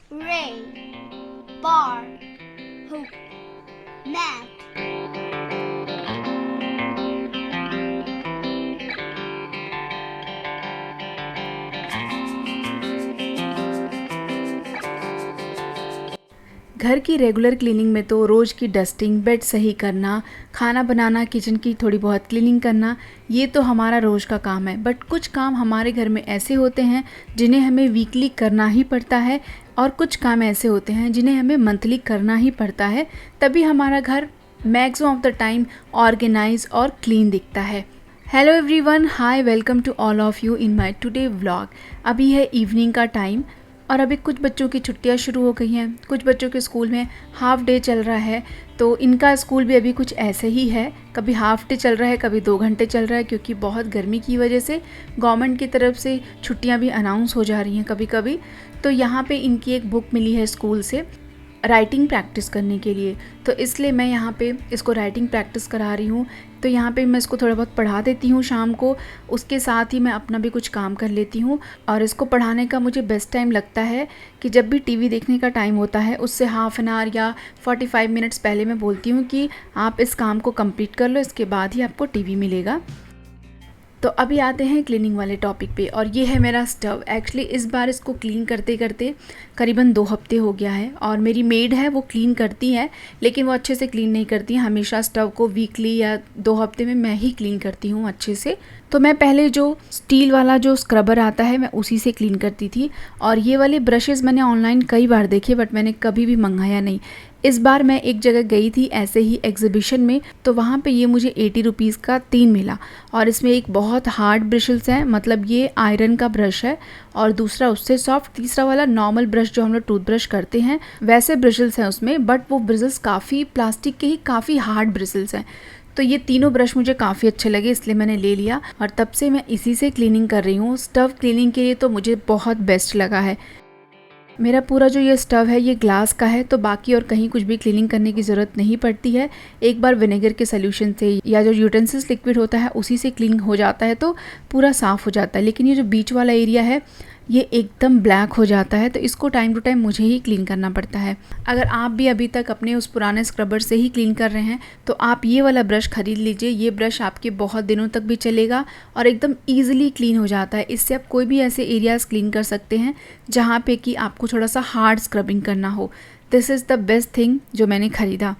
ray, bar, hook, mat. घर की regular cleaning में तो रोज़ की डस्टिंग, बेड सही करना, खाना बनाना, किचन की थोड़ी बहुत क्लीनिंग करना, ये तो हमारा रोज़ का काम है। बट कुछ काम हमारे घर में ऐसे होते हैं जिन्हें हमें वीकली करना ही पड़ता है, और कुछ काम ऐसे होते हैं जिन्हें हमें मंथली करना ही पड़ता है, तभी हमारा घर maximum of the time organise और क्लीन दिखता है। Hello everyone, hi, welcome to all of you in my today vlog. अभी है इवनिंग का टाइम और अभी कुछ बच्चों की छुट्टियां शुरू हो गई हैं। कुछ बच्चों के स्कूल में हाफ़ डे चल रहा है, तो इनका स्कूल भी अभी कुछ ऐसे ही है। कभी हाफ़ डे चल रहा है, कभी 2 घंटे चल रहा है, क्योंकि बहुत गर्मी की वजह से गवर्नमेंट की तरफ से छुट्टियां भी अनाउंस हो जा रही हैं कभी कभी। तो यहाँ पे इनकी एक बुक मिली है स्कूल से राइटिंग प्रैक्टिस करने के लिए, तो इसलिए मैं यहाँ पे इसको राइटिंग प्रैक्टिस करा रही हूँ। तो यहाँ पे मैं इसको थोड़ा बहुत पढ़ा देती हूँ शाम को, उसके साथ ही मैं अपना भी कुछ काम कर लेती हूँ। और इसको पढ़ाने का मुझे बेस्ट टाइम लगता है कि जब भी टीवी देखने का टाइम होता है, उससे हाफ़ एन आवर या 45 मिनट्स पहले मैं बोलती हूँ कि आप इस काम को कंप्लीट कर लो, इसके बाद ही आपको टीवी मिलेगा। तो अभी आते हैं क्लीनिंग वाले टॉपिक पे, और ये है मेरा स्टव। एक्चुअली इस बार इसको क्लीन करते करते करीबन 2 हफ्ते हो गया है, और मेरी मेड है वो क्लीन करती है, लेकिन वो अच्छे से क्लीन नहीं करती है। हमेशा स्टव को वीकली या 2 हफ्ते में मैं ही क्लीन करती हूँ अच्छे से। तो मैं पहले जो स्टील वाला जो स्क्रबर आता है मैं उसी से क्लीन करती थी, और ये वाले ब्रशेज़ मैंने ऑनलाइन कई बार देखे, बट मैंने कभी भी मंगाया नहीं। इस बार मैं एक जगह गई थी ऐसे ही एग्जीबिशन में, तो वहाँ पे ये मुझे 80 रुपीज़ का 3 मिला, और इसमें एक बहुत हार्ड ब्रशल्स है, मतलब ये आयरन का ब्रश है, और दूसरा उससे सॉफ्ट, तीसरा वाला नॉर्मल ब्रश जो हम लोग टूथब्रश करते हैं वैसे ब्रिसल्स हैं उसमें, बट वो ब्रिसल्स काफ़ी प्लास्टिक के ही काफ़ी हार्ड ब्रिसल्स हैं। तो ये तीनों ब्रश मुझे काफ़ी अच्छे लगे, इसलिए मैंने ले लिया, और तब से मैं इसी से क्लीनिंग कर रही हूँ। स्टव क्लीनिंग के लिए तो मुझे बहुत बेस्ट लगा है। मेरा पूरा जो ये स्टव है ये ग्लास का है, तो बाकी और कहीं कुछ भी क्लीनिंग करने की ज़रूरत नहीं पड़ती है। एक बार विनेगर के सोल्यूशन से या जो यूटेंसिल्स लिक्विड होता है उसी से क्लीन हो जाता है, तो पूरा साफ़ हो जाता है। लेकिन ये जो बीच वाला एरिया है ये एकदम ब्लैक हो जाता है, तो इसको टाइम टू टाइम मुझे ही क्लीन करना पड़ता है। अगर आप भी अभी तक अपने उस पुराने स्क्रबर से ही क्लीन कर रहे हैं तो आप ये वाला ब्रश ख़रीद लीजिए। ये ब्रश आपके बहुत दिनों तक भी चलेगा और एकदम ईजिली क्लीन हो जाता है। इससे आप कोई भी ऐसे एरियाज़ क्लीन कर सकते हैं जहाँ पे कि आपको थोड़ा सा हार्ड स्क्रबिंग करना हो। This is the best thing जो मैंने ख़रीदा।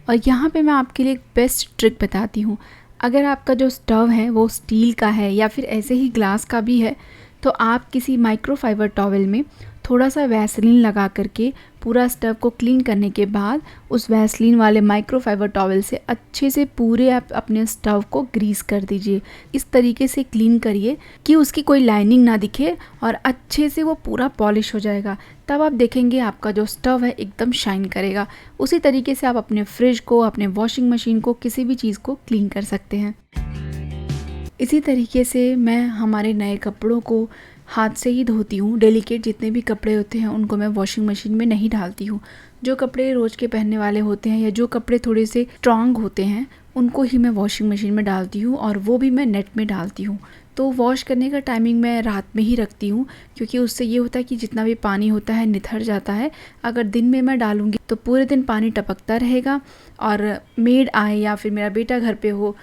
और यहाँ पे मैं आपके लिए एक बेस्ट ट्रिक बताती हूँ। अगर आपका जो स्टव है वो स्टील का है या फिर ऐसे ही ग्लास का भी है, तो आप किसी माइक्रोफाइबर टॉवल में थोड़ा सा वैसलीन लगा करके पूरा स्टव को क्लीन करने के बाद उस वैसलीन वाले माइक्रोफाइबर टॉवल से अच्छे से पूरे आप अपने स्टव को ग्रीस कर दीजिए। इस तरीके से क्लीन करिए कि उसकी कोई लाइनिंग ना दिखे और अच्छे से वो पूरा पॉलिश हो जाएगा। तब आप देखेंगे आपका जो स्टव है एकदम शाइन करेगा। उसी तरीके से आप अपने फ्रिज को, अपने वॉशिंग मशीन को, किसी भी चीज़ को क्लीन कर सकते हैं। इसी तरीके से मैं हमारे नए कपड़ों को हाथ से ही धोती हूँ। डेलिकेट जितने भी कपड़े होते हैं उनको मैं वॉशिंग मशीन में नहीं डालती हूँ। जो कपड़े रोज़ के पहनने वाले होते हैं या जो कपड़े थोड़े से स्ट्रॉन्ग होते हैं उनको ही मैं वॉशिंग मशीन में डालती हूँ, और वो भी मैं नेट में डालती हूँ। तो वॉश करने का टाइमिंग मैं रात में ही रखती हूँ, क्योंकि उससे ये होता है कि जितना भी पानी होता है निथर जाता है। अगर दिन में मैं डालूँगी तो पूरे दिन पानी टपकता रहेगा, और मेड आए या फिर मेरा बेटा घर पे हो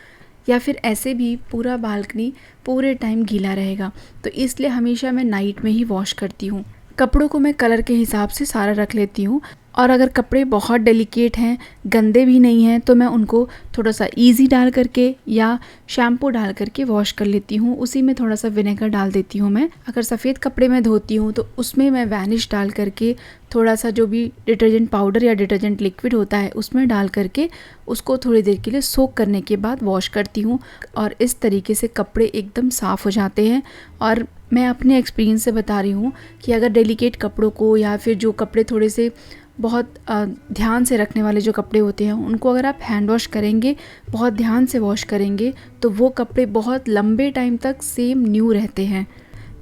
या फिर ऐसे भी पूरा बालकनी पूरे टाइम गीला रहेगा। तो इसलिए हमेशा मैं नाइट में ही वॉश करती हूँ। कपड़ों को मैं कलर के हिसाब से सारा रख लेती हूँ, और अगर कपड़े बहुत डेलिकेट हैं, गंदे भी नहीं हैं, तो मैं उनको थोड़ा सा इजी डाल करके या शैम्पू डाल करके वॉश कर लेती हूँ। उसी में थोड़ा सा विनेगर डाल देती हूँ मैं। अगर सफ़ेद कपड़े में धोती हूँ तो उसमें मैं वैनिश डाल करके थोड़ा सा जो भी डिटर्जेंट पाउडर या डिटर्जेंट लिक्विड होता है उसमें डाल करके उसको थोड़ी देर के लिए सोक करने के बाद वॉश करती हूँ, और इस तरीके से कपड़े एकदम साफ़ हो जाते हैं। और मैं अपने एक्सपीरियंस से बता रही हूँ कि अगर डेलिकेट कपड़ों को या फिर जो कपड़े थोड़े से बहुत ध्यान से रखने वाले जो कपड़े होते हैं उनको अगर आप हैंड वॉश करेंगे, बहुत ध्यान से वॉश करेंगे, तो वो कपड़े बहुत लंबे टाइम तक सेम न्यू रहते हैं।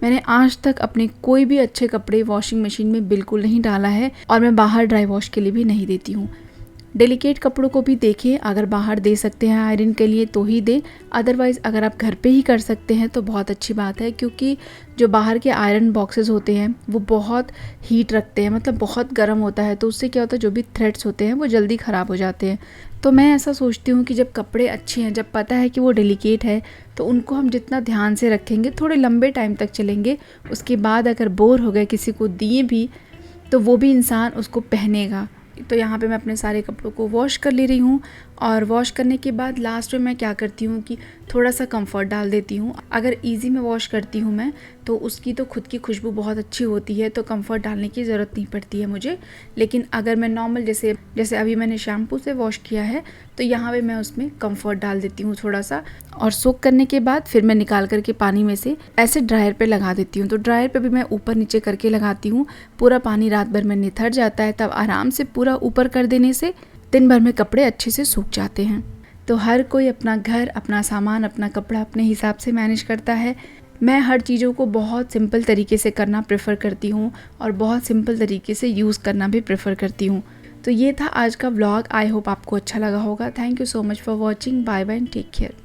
मैंने आज तक अपने कोई भी अच्छे कपड़े वॉशिंग मशीन में बिल्कुल नहीं डाला है, और मैं बाहर ड्राई वॉश के लिए भी नहीं देती हूँ। डेलिकेट कपड़ों को भी देखें, अगर बाहर दे सकते हैं आयरन के लिए तो ही दें, अदरवाइज़ अगर आप घर पे ही कर सकते हैं तो बहुत अच्छी बात है, क्योंकि जो बाहर के आयरन बॉक्सेस होते हैं वो बहुत हीट रखते हैं, मतलब बहुत गर्म होता है, तो उससे क्या होता है जो भी थ्रेड्स होते हैं वो जल्दी ख़राब हो जाते हैं। तो मैं ऐसा सोचती हूँ कि जब कपड़े अच्छे हैं, जब पता है कि वो डेलिकेट है, तो उनको हम जितना ध्यान से रखेंगे थोड़े लंबे टाइम तक चलेंगे। उसके बाद अगर बोर हो गए किसी को दिए भी तो वो भी इंसान उसको पहनेगा। तो यहाँ पे मैं अपने सारे कपड़ों को वॉश कर ले रही हूँ, और वॉश करने के बाद लास्ट में मैं क्या करती हूँ कि थोड़ा सा कंफर्ट डाल देती हूँ। अगर इजी में वॉश करती हूँ मैं तो उसकी तो खुद की खुशबू बहुत अच्छी होती है, तो कंफर्ट डालने की ज़रूरत नहीं पड़ती है मुझे। लेकिन अगर मैं नॉर्मल जैसे अभी मैंने शैम्पू से वॉश किया है तो यहाँ पे मैं उसमें कंफर्ट डाल देती हूँ थोड़ा सा, और सोक करने के बाद फिर मैं निकाल करके पानी में से ऐसे ड्रायर पे लगा देती हूँ। तो ड्रायर पे भी मैं ऊपर नीचे करके लगाती हूँ, पूरा पानी रात भर में निथर जाता है, तब आराम से पूरा ऊपर कर देने से दिन भर में कपड़े अच्छे से सूख जाते हैं। तो हर कोई अपना घर, अपना सामान, अपना कपड़ा अपने हिसाब से मैनेज करता है। मैं हर चीज़ों को बहुत सिंपल तरीके से करना प्रेफर करती हूँ और बहुत सिंपल तरीके से यूज़ करना भी प्रेफर करती हूँ। तो ये था आज का व्लॉग। आई होप आपको अच्छा लगा होगा। Thank you so much for watching. Bye bye and take care.